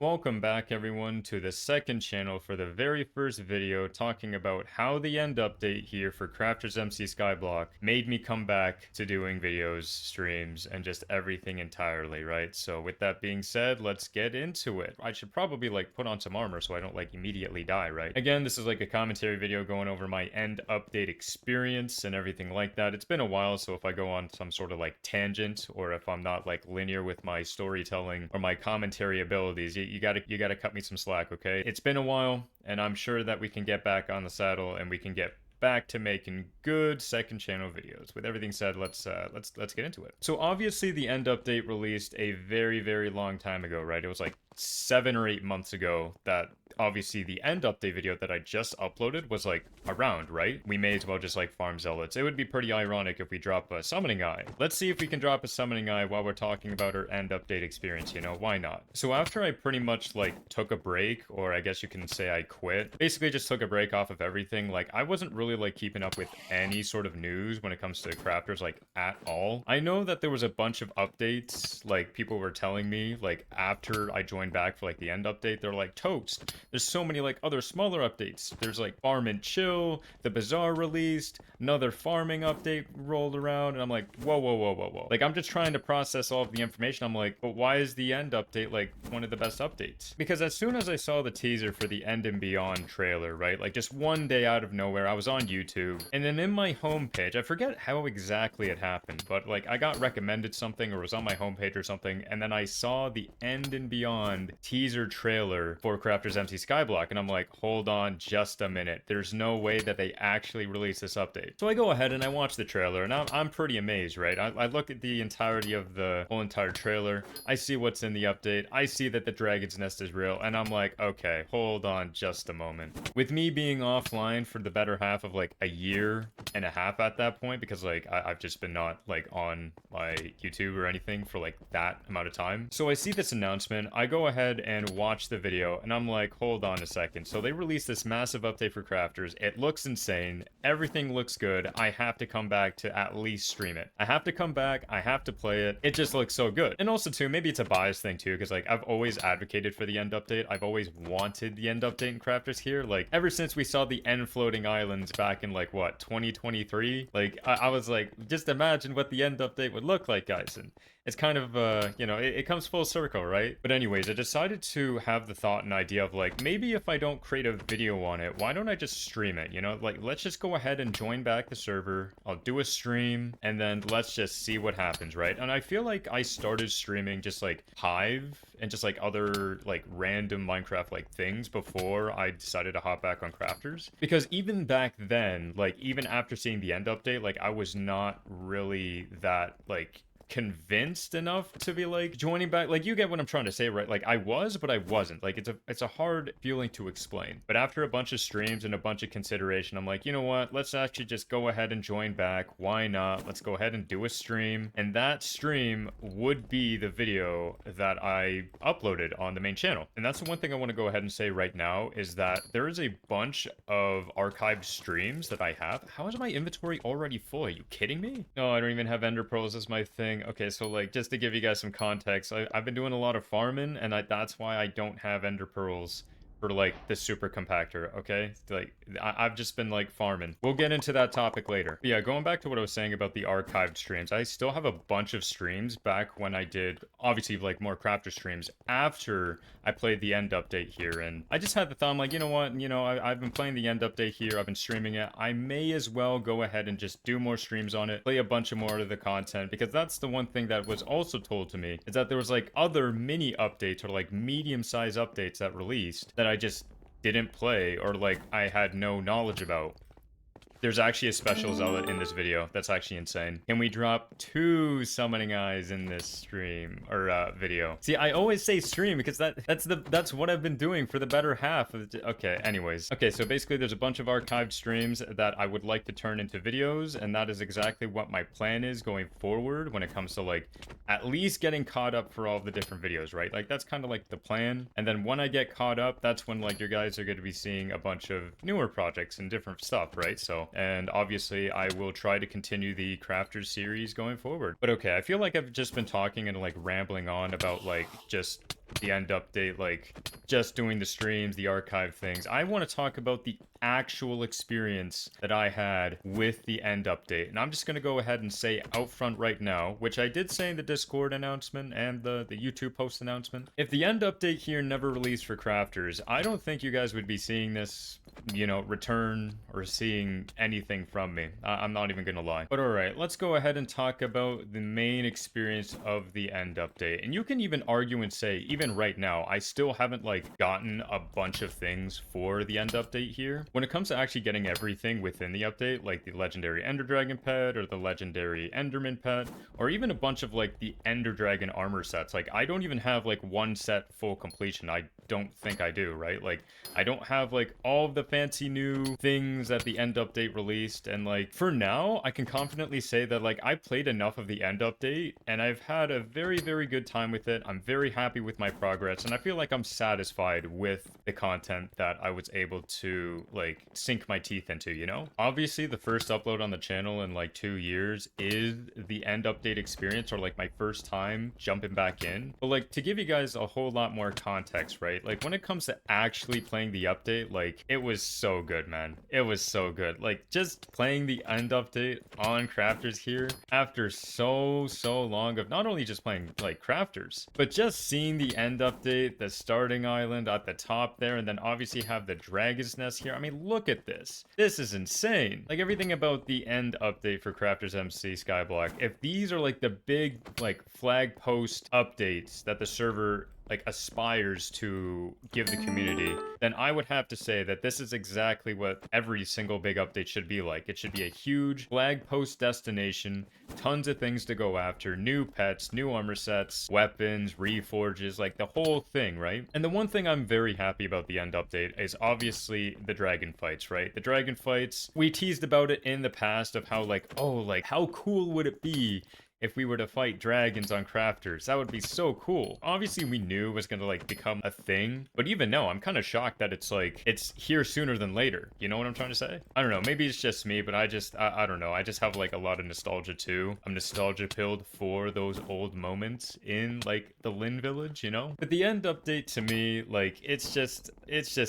Welcome back everyone to the second channel for the very first video talking about how the end update here for CraftersMC Skyblock made me come back to doing videos, streams, and just everything entirely, right? So with that being said, let's get into it. I should probably put on some armor so I don't immediately die, right? Again, this is a commentary video going over my end update experience and everything like that. It's been a while, so if I go on some sort of tangent or if I'm not linear with my storytelling or my commentary abilities, you gotta cut me some slack, okay? It's been a while, and I'm sure that we can get back on the saddle and we can get back to making good second channel videos. With everything said, let's get into it. So obviously the end update released a very long time ago, right? It was 7 or 8 months ago that obviously the end update video that I just uploaded was around, right? We may as well just farm zealots. It would be pretty ironic if we drop a summoning eye. Let's see if we can drop a summoning eye while we're talking about our end update experience, you know, why not? So after I pretty much took a break, or I guess you can say I quit, basically just took a break off of everything. I wasn't really keeping up with any sort of news when it comes to crafters at all. I know that there was a bunch of updates people were telling me after I joined back for the end update. They're toast, there's so many other smaller updates. There's farm and chill, the bazaar released, another farming update rolled around, and I'm whoa. I'm just trying to process all of the information. I'm but why is the end update one of the best updates? Because as soon as I saw the teaser for the End and Beyond trailer, right, just one day out of nowhere, I was on YouTube, and then in my homepage, I forget how exactly it happened, but I got recommended something, or it was on my homepage or something, and then I saw the End and Beyond teaser trailer for CraftersMC Skyblock, and I'm hold on just a minute, there's no way that they actually released this update. So I go ahead and I watch the trailer, and I'm pretty amazed, right? I look at the entirety of the whole entire trailer, I see what's in the update, I see that the Dragon's Nest is real, and I'm okay, hold on just a moment. With me being offline for the better half of a year and a half at that point, because I've just been not on my YouTube or anything for that amount of time. So I see this announcement, I go ahead and watch the video, and I'm hold on a second. So they released this massive update for crafters. It looks insane, everything looks good. I have to come back to at least stream it. I have to come back, I have to play it. It just looks so good. And also too, maybe it's a bias thing too, because I've always advocated for the end update. I've always wanted the end update in crafters here. Ever since we saw the end floating islands back in what, 2023? I was just imagine what the end update would look like, guys. And it's kind of you know, it comes full circle, right? But anyways, I decided to have the thought and idea of maybe if I don't create a video on it, why don't I just stream it? You know, let's just go ahead and join back the server, I'll do a stream, and then let's just see what happens, right? And I feel I started streaming just Hive and just other random Minecraft things before I decided to hop back on crafters, because even back then, even after seeing the end update, I was not really that convinced enough to be joining back. You get what I'm trying to say, right? I was, but I wasn't. It's a hard feeling to explain. But after a bunch of streams and a bunch of consideration, I'm you know what, let's actually just go ahead and join back. Why not? Let's go ahead and do a stream, and that stream would be the video that I uploaded on the main channel. And that's the one thing I want to go ahead and say right now, is that there is a bunch of archived streams that I have. How is my inventory already full? Are you kidding me? No, I don't even have ender pearls as my thing. Okay, so just to give you guys some context, I've been doing a lot of farming, and that's why I don't have ender pearls for the super compactor, okay? I've just been farming. We'll get into that topic later. But yeah, going back to what I was saying about the archived streams, I still have a bunch of streams back when I did obviously more crafter streams after I played the end update here, and I just had the thought, I'm you know what, you know, I've been playing the end update here, I've been streaming it, I may as well go ahead and just do more streams on it, play a bunch of more of the content, because that's the one thing that was also told to me, is that there was other mini updates or medium-sized updates that released that I just didn't play, or I had no knowledge about. There's actually a special zealot in this video. That's actually insane. Can we drop 2 summoning eyes in this stream or video? See, I always say stream because that's what I've been doing for the better half of the okay, anyways. Okay, so basically there's a bunch of archived streams that I would like to turn into videos, and that is exactly what my plan is going forward when it comes to at least getting caught up for all the different videos, right? That's kind of the plan. And then when I get caught up, that's when you guys are going to be seeing a bunch of newer projects and different stuff, right? So and obviously I will try to continue the Crafters series going forward. But okay, I feel I've just been talking and rambling on about just the end update, like just doing the streams, the archive things. I want to talk about the actual experience that I had with the end update. And I'm just going to go ahead and say out front right now, which I did say in the Discord announcement and the YouTube post announcement. If the end update here never released for crafters, I don't think you guys would be seeing this, you know, return or seeing anything from me. I'm not even gonna lie. But alright, let's go ahead and talk about the main experience of the end update. And you can even argue and say, even right now, I still haven't like gotten a bunch of things for the end update here. When it comes to actually getting everything within the update, like the legendary Ender Dragon pet or the legendary Enderman pet, or even a bunch of like the Ender Dragon armor sets, like I don't even have like one set full completion. I don't think I do, right? Like I don't have like all of the fancy new things that the end update released, and like for now I can confidently say that like I played enough of the end update and I've had a very good time with it. I'm very happy with my progress, and I feel like I'm satisfied with the content that I was able to like sink my teeth into, you know? Obviously the first upload on the channel in like 2 years is the end update experience, or like my first time jumping back in. But like to give you guys a whole lot more context, right? Like when it comes to actually playing the update, like it was so good, man. It was so good. Like just playing the end update on crafters here after so long of not only just playing like crafters, but just seeing the end update, the starting island at the top there, and then obviously have the dragon's nest here. I mean, look at this. This is insane. Like everything about the end update for CraftersMC Skyblock, if these are like the big like flag post updates that the server like aspires to give the community, then I would have to say that this is exactly what every single big update should be like. It should be a huge flag post destination, tons of things to go after, new pets, new armor sets, weapons, reforges, like the whole thing, right? And the one thing I'm very happy about the end update is obviously the dragon fights, right? The dragon fights, we teased about it in the past of how like, oh, like how cool would it be if we were to fight dragons on crafters? That would be so cool. Obviously we knew it was gonna like become a thing, but even now I'm kind of shocked that it's like it's here sooner than later. You know what I'm trying to say? I don't know, maybe it's just me, but I don't know, I just have like a lot of nostalgia too. I'm nostalgia pilled for those old moments in like the Lynn village, you know? But the end update to me, like it's just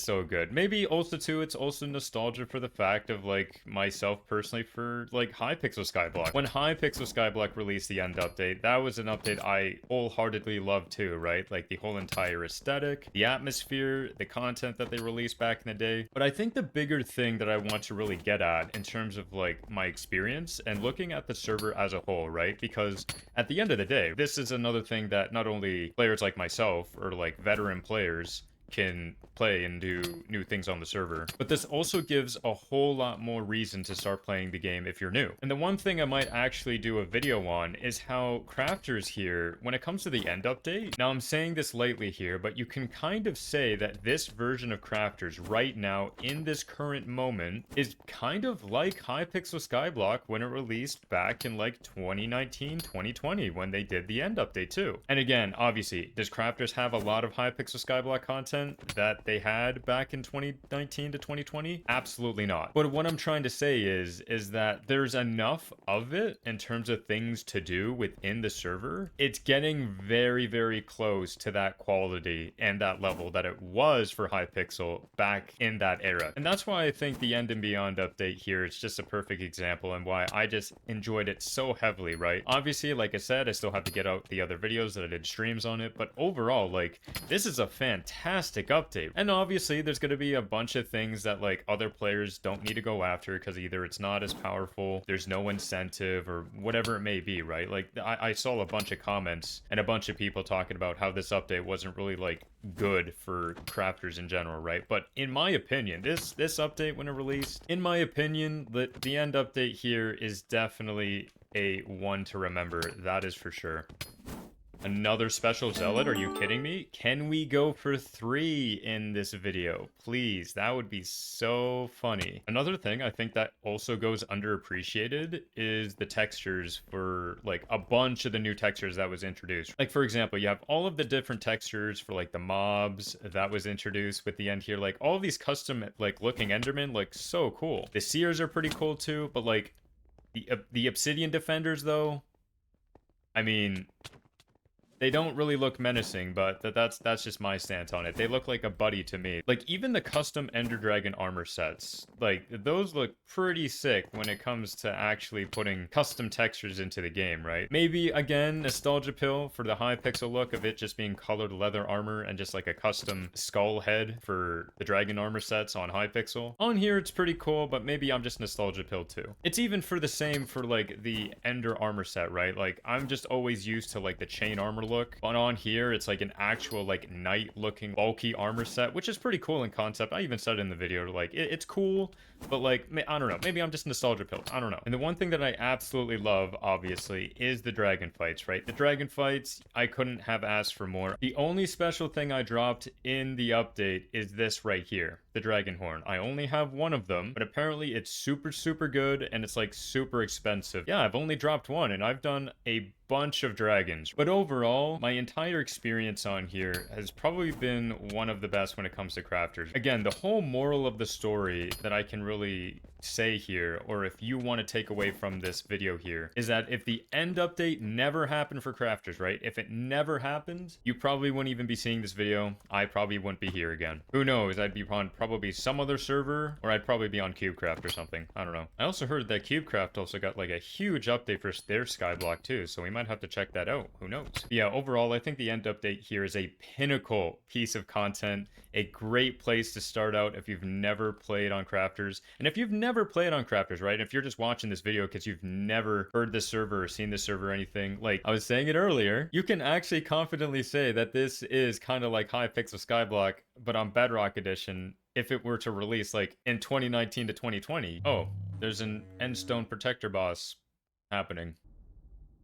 so good. Maybe also too, it's also nostalgia for the fact of like myself personally for like Hypixel Skyblock. When Hypixel Skyblock released the end update, that was an update I wholeheartedly loved too, right? Like the whole entire aesthetic, the atmosphere, the content that they released back in the day. But I think the bigger thing that I want to really get at in terms of like my experience and looking at the server as a whole, right? Because at the end of the day, this is another thing that not only players like myself or like veteran players can play and do new things on the server, but this also gives a whole lot more reason to start playing the game if you're new. And the one thing I might actually do a video on is how crafters here, when it comes to the end update, now I'm saying this lightly here, but you can kind of say that this version of crafters right now in this current moment is kind of like Hypixel Skyblock when it released back in like 2019, 2020 when they did the end update too. And again, obviously, does crafters have a lot of Hypixel Skyblock content that they had back in 2019 to 2020? Absolutely not. But what I'm trying to say is that there's enough of it in terms of things to do within the server. It's getting very close to that quality and that level that it was for Hypixel back in that era. And that's why I think the End and Beyond update here is just a perfect example, and why I just enjoyed it so heavily, right? Obviously, like I said, I still have to get out the other videos that I did streams on it, but overall, like, this is a fantastic update. And obviously there's going to be a bunch of things that like other players don't need to go after because either it's not as powerful, there's no incentive, or whatever it may be, right? Like I saw a bunch of comments and a bunch of people talking about how this update wasn't really like good for crafters in general, right? But in my opinion, this update when it released, in my opinion, the end update here is definitely a one to remember. That is for sure. Another special zealot? Are you kidding me? Can we go for 3 in this video? Please, that would be so funny. Another thing I think that also goes underappreciated is the textures for like a bunch of the new textures that was introduced. Like for example, you have all of the different textures for like the mobs that was introduced with the end here. Like all of these custom like looking Endermen, like so cool. The Seers are pretty cool too, but like the Obsidian Defenders though, I mean, They don't really look menacing, but that's just my stance on it. They look like a buddy to me. Like, even the custom Ender Dragon armor sets, like, those look pretty sick when it comes to actually putting custom textures into the game, right? Maybe, again, nostalgia pill for the high pixel look of it just being colored leather armor and just like a custom skull head for the dragon armor sets on high pixel. On here, it's pretty cool, but maybe I'm just nostalgia pill too. It's even for the same for like the Ender armor set, right? Like, I'm just always used to like the chain armor look, but on here it's like an actual like knight looking bulky armor set, which is pretty cool in concept. I even said it in the video, like it's cool, but like I don't know, maybe I'm just nostalgia pill, I don't know. And the one thing that I absolutely love, obviously, is the dragon fights, right? The dragon fights, I couldn't have asked for more. The only special thing I dropped in the update is this right here, the dragon horn. I only have one of them, but apparently it's super good, and it's like super expensive. Yeah, I've only dropped one, and I've done a bunch of dragons. But overall, my entire experience on here has probably been one of the best when it comes to crafters. Again, the whole moral of the story that I can really say here, or if you want to take away from this video here, is that if the end update never happened for crafters, right? If it never happened, you probably wouldn't even be seeing this video. I probably wouldn't be here again. Who knows? I'd be on probably some other server, or I'd probably be on CubeCraft or something. I don't know. I also heard that CubeCraft also got like a huge update for their Skyblock too, so we might have to check that out. Who knows? Yeah, overall, I think the end update here is a pinnacle piece of content, a great place to start out if you've never played on Crafters. And if you've never played on Crafters, right? If you're just watching this video because you've never heard this server or seen this server or anything, like I was saying it earlier, you can actually confidently say that this is kind of like Hypixel Skyblock, but on Bedrock Edition, if it were to release like in 2019 to 2020. Oh, there's an Endstone Protector boss happening.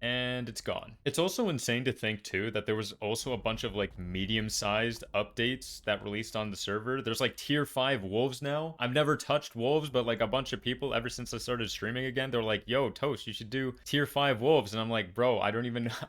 And it's gone. It's also insane to think too that there was also a bunch of like medium-sized updates that released on the server. There's like tier 5 wolves now. I've never touched wolves, but like a bunch of people ever since I started streaming again, they're like, yo, Toast, you should do tier 5 wolves. And I'm like, bro, I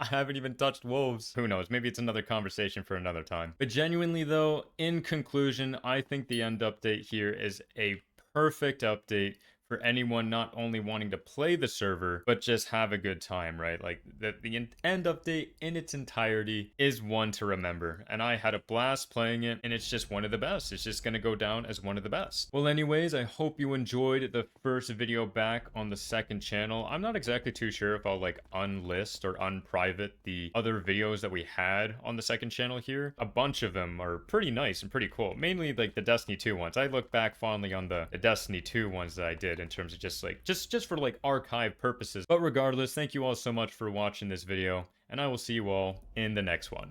haven't even touched wolves. Who knows? Maybe it's another conversation for another time. But genuinely though, in conclusion, I think the end update here is a perfect update for anyone not only wanting to play the server, but just have a good time, right? Like, the end update in its entirety is one to remember, and I had a blast playing it, and it's just one of the best. It's just gonna go down as one of the best. Well, anyways, I hope you enjoyed the first video back on the second channel. I'm not exactly too sure if I'll, like, unlist or unprivate the other videos that we had on the second channel here. A bunch of them are pretty nice and pretty cool. Mainly, like, the Destiny 2 ones. I look back fondly on the Destiny 2 ones that I did in terms of just like just for like archive purposes. But regardless, thank you all so much for watching this video, and I will see you all in the next one.